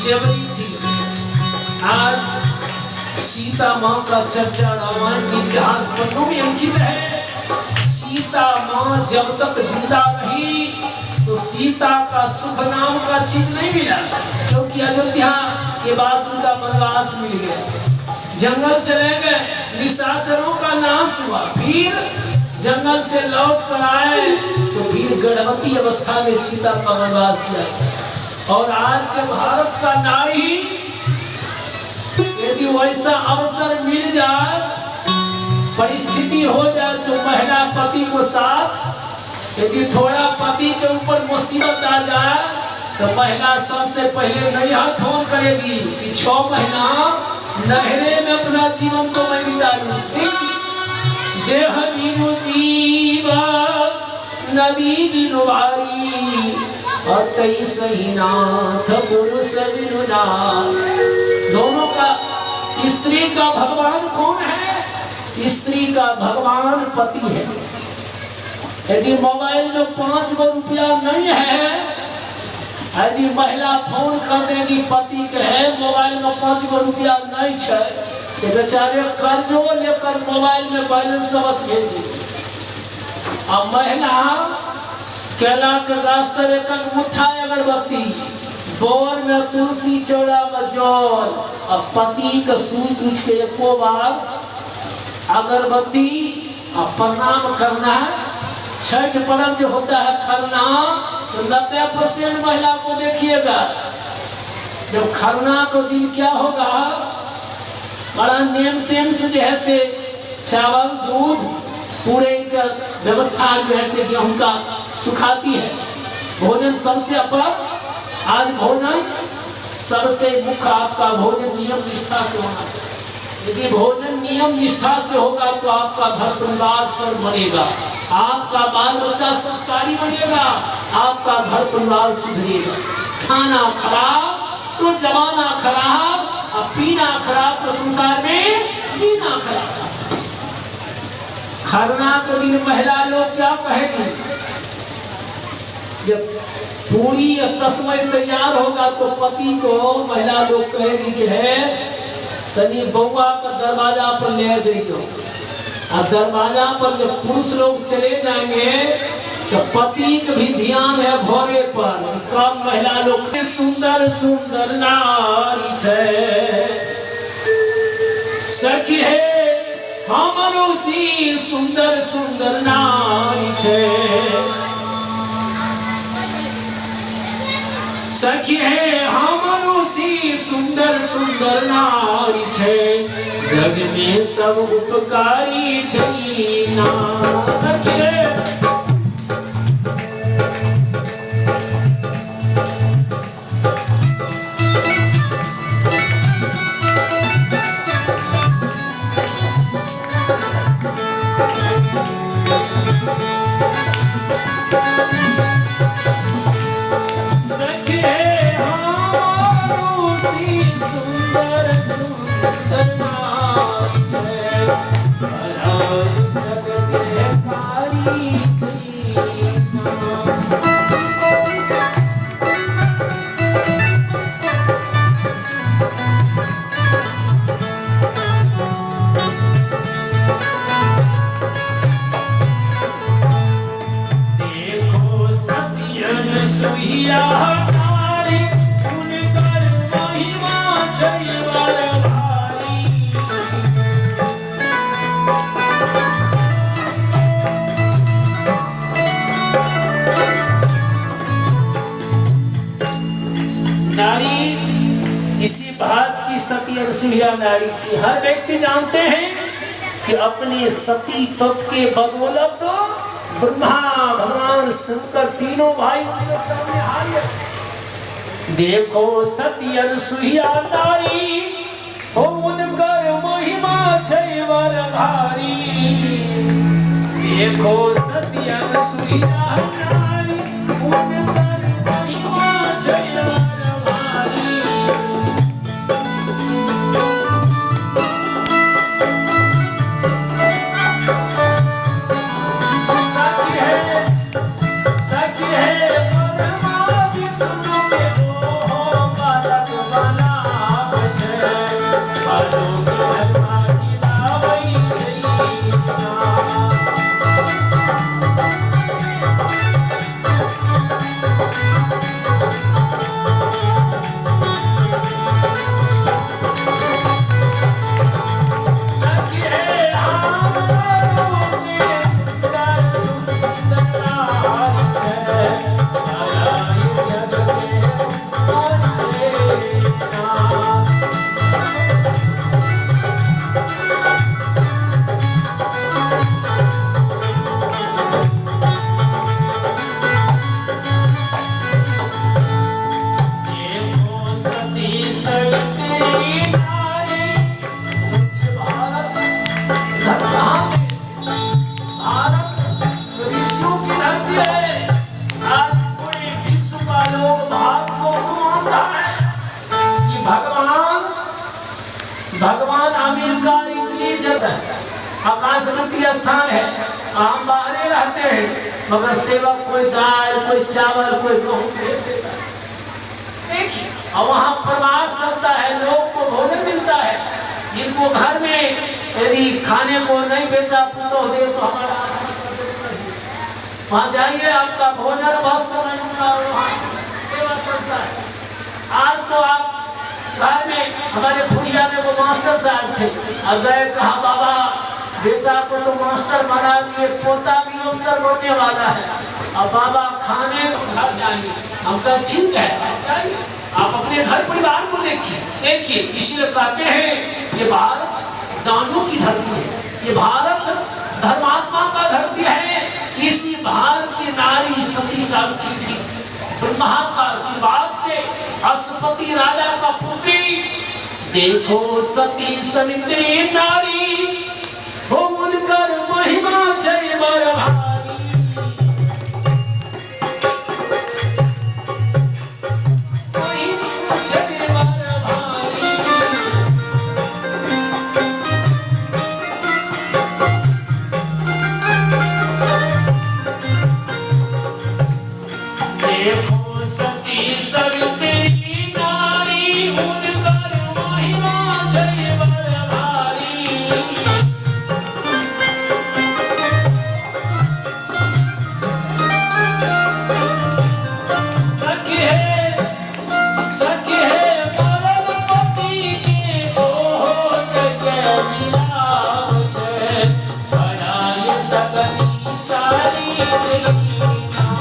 शबरी थी। आज सीता माँ का चर्चा रामायण के इतिहास पन्नों में अंकित है। सीता माँ जब तक जिंदा रही तो सीता का शुभ नाम का चिन्ह नहीं मिला, क्योंकि अयोध्या के बाद उनका वनवास मिल गया, जंगल चले गए, निशाचरों का नाश हुआ। फिर जंगल से लौट कर आए तो फिर गर्भवती अवस्था में सीता का वनवास किया। और आज के भारत का नारी यदि वैसा अवसर मिल जाए, परिस्थिति हो जाए तो महिला पति को साथ, यदि थोड़ा पति के ऊपर मुसीबत आ जाए तो महिला सबसे पहले नैहर फोन करेगी कि 6 महीना नहरे में अपना जीवन को मैं बिता लूं। देह बिनु जीवा नदी बिनु भारी और कई सही नाथ पुरुष बिनु नाथ। दोनों का, स्त्री का भगवान कौन है? स्त्री का भगवान पति है। यदि मोबाइल में 5 रुपया नहीं है, यदि महिला फोन कर देगी पति के है मोबाइल में 5 रुपया नहीं है, तो बेचारे कर्जो लेकर मोबाइल में बैलेंस अवश्य भेज देगी। अब महिला केला के गाछ तर एक मुठ्ठा अगरबत्ती, बोर में तुलसी चौड़ा में जल, अब पति के सूझ बूझ के एको बार अगरबत्ती अब प्रणाम करना है। छठ पर्व जो होता है खरना, तो 90% महिला को देखिएगा जब खरना को दिन क्या होगा, बड़ा नेम टेम से जो है से चावल दूध पूरे का व्यवस्था जो है से गेहूं का सुखाती है। भोजन सबसे अपर, आज भोजन सबसे मुख्य आपका भोजन नियम निष्ठा से होना चाहिए। यदि भोजन नियम निष्ठा से होगा तो आपका घर परिवार पर बनेगा, आपका बाल बच्चा संस्कारी बनेगा, आपका घर परिवार सुधरेगा। खाना खराब तो जमाना खराब, और पीना खराब तो संसार में जीना खराब। खरना के दिन महिला लोग क्या कहेगी? जब पूरी तस्मै तैयार होगा तो पति को महिला लोग कहेगी कि है तनी बउआ का दरवाजा पर ले जाइयो। अब दरवाजा पर जब पुरुष लोग चले जाएंगे तो पति का भी ध्यान है भोरे पर। कब महिला लोग सुंदर सुंदर नारी छे सखी है हमरो सी सुंदर सुंदर नारी छे, सखी है हमरो सी सुंदर सुंदर नारी छे, जग में सब उपकारी छई ना। सखी है इसी बात की सती अनसुईया नारी थी। हर व्यक्ति जानते हैं कि अपने सती तत्व के बदौलत ब्रह्मा भगवान शंकर तीनों भाई उनके सामने हाजिर। देखो सती अनसुईया नारी हो उनकर महिमा छै वर भारी। देखो सती अनसुईया नारी उनकर महिमा छै वर भारी। सखी है आकाशवंती स्थान है, हम बाहर रहते हैं, मगर सेवक कोई दाल, कोई चावल, कोई गेहूं दे देता है। देखिए, और वहाँ प्रवास चलता है, लोग को भोजन मिलता है। जिनको घर में यदि खाने को नहीं बेटा पुतो दे तो हमारा वहाँ जाइए, आपका भोजन वस्त्र वहाँ सेवा चलता है। आज तो आप घर में, हमारे भुड़िया में वो मास्टर साहब थे, अब गए कहा बाबा बेटा को तो मास्टर बना दिए, पोता भी अफसर बनने वाला है, अब बाबा खाने घर जाएंगे। हम कहा ठीक है, आप अपने घर परिवार को देखिए। इसलिए कहते हैं ये भारत दानों की धरती है, ये भारत धर्मात्मा का धरती है। इसी भारत की नारी सती सावित्री थी, ब्रह्मा का आशीर्वाद से अश्वपति राजा का पुत्री। देखो सती सावित्री नारी हो, उनकर महिमा जय बर भारी। महिमा जय बर भारी। देखो सती सावित्री नारी, उनकर महिमा जय बर भारी। सखी है परमपति के बहुत ज्ञानी छे, भराए सकती सारी जीना।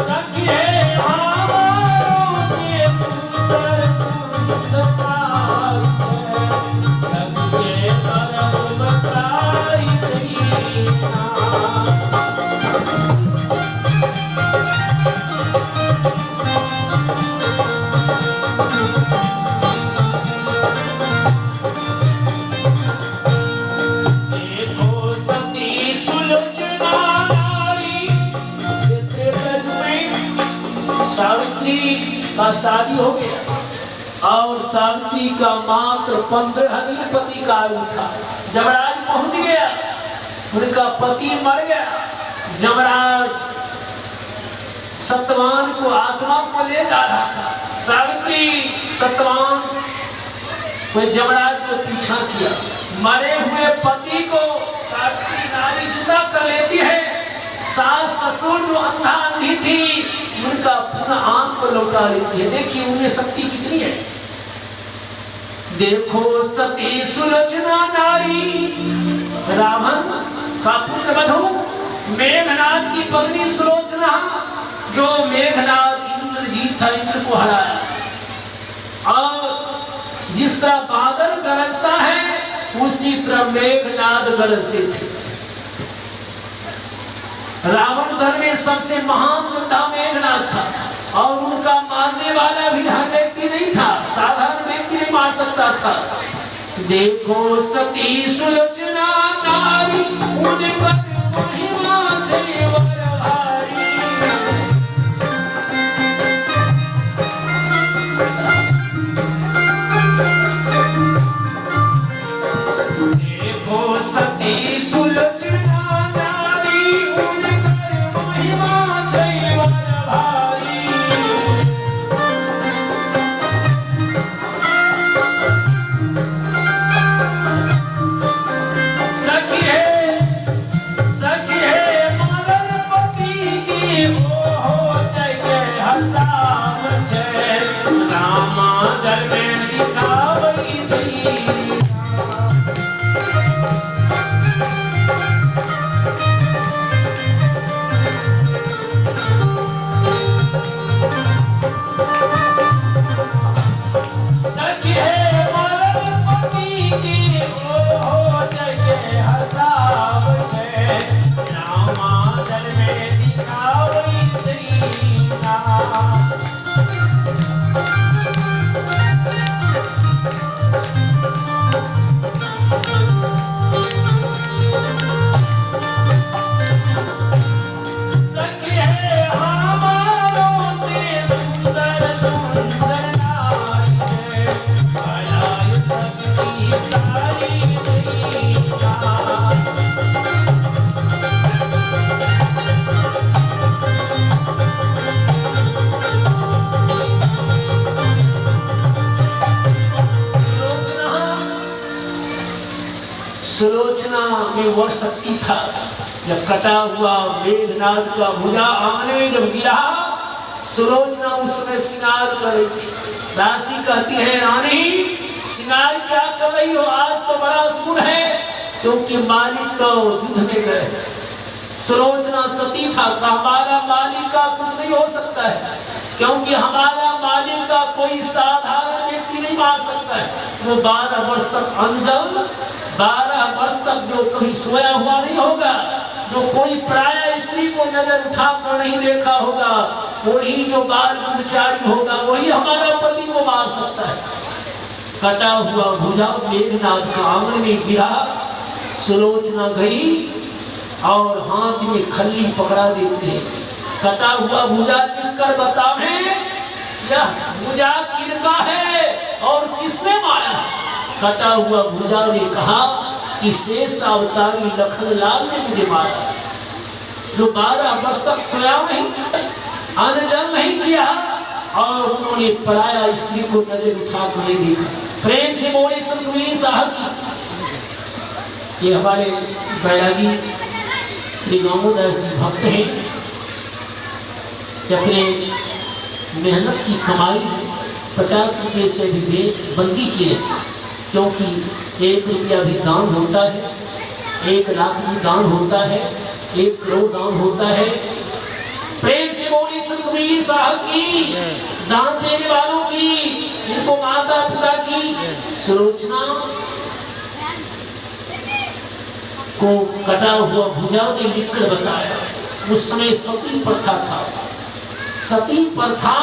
सखी है हमारों से सुंदर सुंदरता है, लगे परम बताई जीना। देखो सती सुलोचना नारी, सावित्री का शादी हो गया और सावित्री का मात्र 15 दिन पति का आयु था। जमराज पहुंच गया, उनका पति मर गया। जमराज सत्यवान को आत्मा को ले जा रहा था। सावित्री सत्यवान को जमराज को पीछा किया। मरे हुए पति को सावित्री नारी जुदा कर लेती है। सास ससुर जो अंधा अंधी थी, उनका पुनः आंख को लौटा लेती है। देखिए उनमें शक्ति कितनी है। देखो सती सुलोचना नारी, रावण का पुत्र वधु मेघनाद की पत्नी सुलोचना, जो मेघनाद इंद्रजीत था, इंद्र को हराया। और जिस तरह बादल गरजता है, उसी तरह मेघनाद गरजते थे। रावण घर में सबसे महान योद्धा मेघनाद था और उनका मारने वाला भी हर व्यक्ति नहीं था, साधारण व्यक्ति नहीं मार सकता था। देखो सती सुलोचना नारी, उनकर महिमा जय बर भारी। देखो सती सुलोचना नारी, उनकर महिमा जय बर भारी। सखी है सुलोचना में वह शक्ति था, जब कटा हुआ मेघनाद का भुजा आंगन में जब गिरा, सुलोचना उस समय श्रृंगार कर रही थी। दासी कहती है, रानी श्रृंगार क्या कर रही हो, आज तो बड़ा शुभ है, क्योंकि मालिक तो युद्ध में गए। सुलोचना सती था, हमारा मालिक का कुछ नहीं हो सकता है, क्योंकि हमारा मालिक का कोई साधारण व्यक्ति नहीं मार सकता है। वो 12 वर्ष तक अंजल, 12 वर्ष तक जो कभी सोया हुआ नहीं होगा, जो कोई प्राय स्त्री को नजर उठाकर नहीं देखा होगा, वही जो बाल ब्रह्मचारी होगा, वही हमारा पति को मार सकता है। कटा हुआ भुजा मेघनाद के आंगन में गिरा। सुलोचना गई और हाथ में खल्ली पकड़ा देते हैं। कटा हुआ भुजा किनकर बतावे, यह भुजा किनका है और किसने मारा। कटा हुआ भुजा ने कहा कि शेष अवतारी लखनलाल ने मुझे मारा, जो 12 वर्ष तक सोया नहीं, अनजन नहीं किया, और उन्होंने पराया स्त्री को नजर उठा कर नहीं देखा। प्रेम से बोले सतवीर साहब की। ये हमारे बैरागी श्री दामोदर जी भक्त हैं, कि अपने मेहनत की कमाई 50 रुपये से भी बंदी किए, क्योंकि 1 रुपया भी दान होता है, 1 लाख भी दान होता है, 1 करोड़ दान होता है। प्रेम से बोली सतवीर साहब की, दान देने वालों की, इनको माता पिता की। सुलोचना को कटा हुआ भुजा ने लिखकर बताया। उस समय सती प्रथा था। सती प्रथा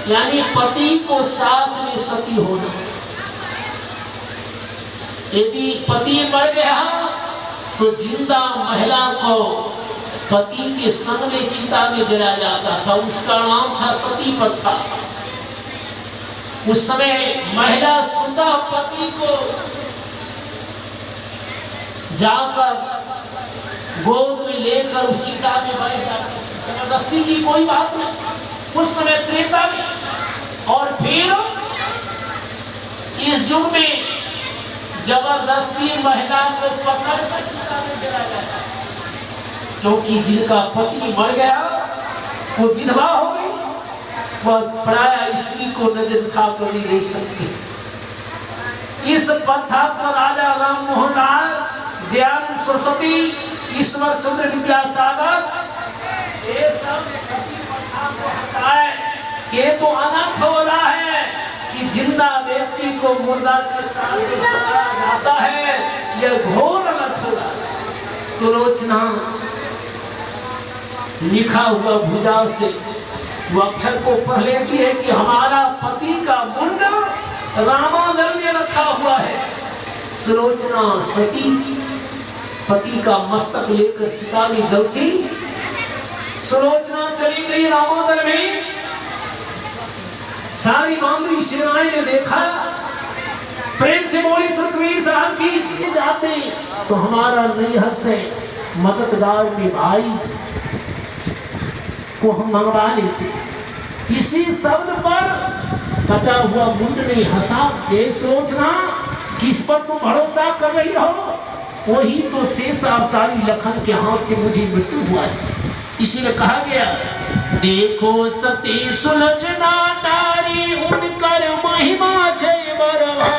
यानी पति को साथ में सती होना। यदि पति मर गया तो जिंदा महिला को पति के संग में चिता में जलाया जाता था, उसका नाम था सती प्रथा। उस समय महिला स्वतः पति को जाकर गोद में लेकर उस चिता में बैठ जाती, जबरदस्ती की कोई बात नहीं। उस समय त्रेता में, और फिर इस युग में जबरदस्ती महिला को पकड़ कर चिता में जलाया जाता है, क्योंकि जिनका पति मर गया वो विधवा हो गई, वह पराया स्त्री को नजर उठा कर नहीं देख सकती। इस प्रथा को राजा राम मोहन लाल, दयानंद सरस्वती, ईश्वर चंद्र विद्यासागर, ये सब सती प्रथा को हटाए। ये तो अनर्थ हो रहा है कि जिंदा व्यक्ति को मुर्दा के साथ सताया जाता है, यह घोर अनर्थ हो रहा है। सुलोचना लिखा हुआ भुजा से वो अक्षर को पढ़ लेती है कि हमारा पति का मुंड रामादर में रखा हुआ है। सुलोचना सती पति का मस्तक लेकर चिता में जलती। सुलोचना चली गई रामादर में। सारी बांद्री सेनाएं ने देखा। प्रेम से बोली सतवीर साहब की, जाते तो हमारा नैहर से मददगार के भाई को हम मंगवा लेते। इसी शब्द पर कटा हुआ मुंड ने हंसा। ये सोचना किस पर तुम भरोसा कर रही हो, वही तो शेष अवतारी लखन के हाथ से मुझे मृत्यु हुआ है। इसीलिए कहा गया, देखो सती सुलोचना तारी, उनकर महिमा जय बरवा।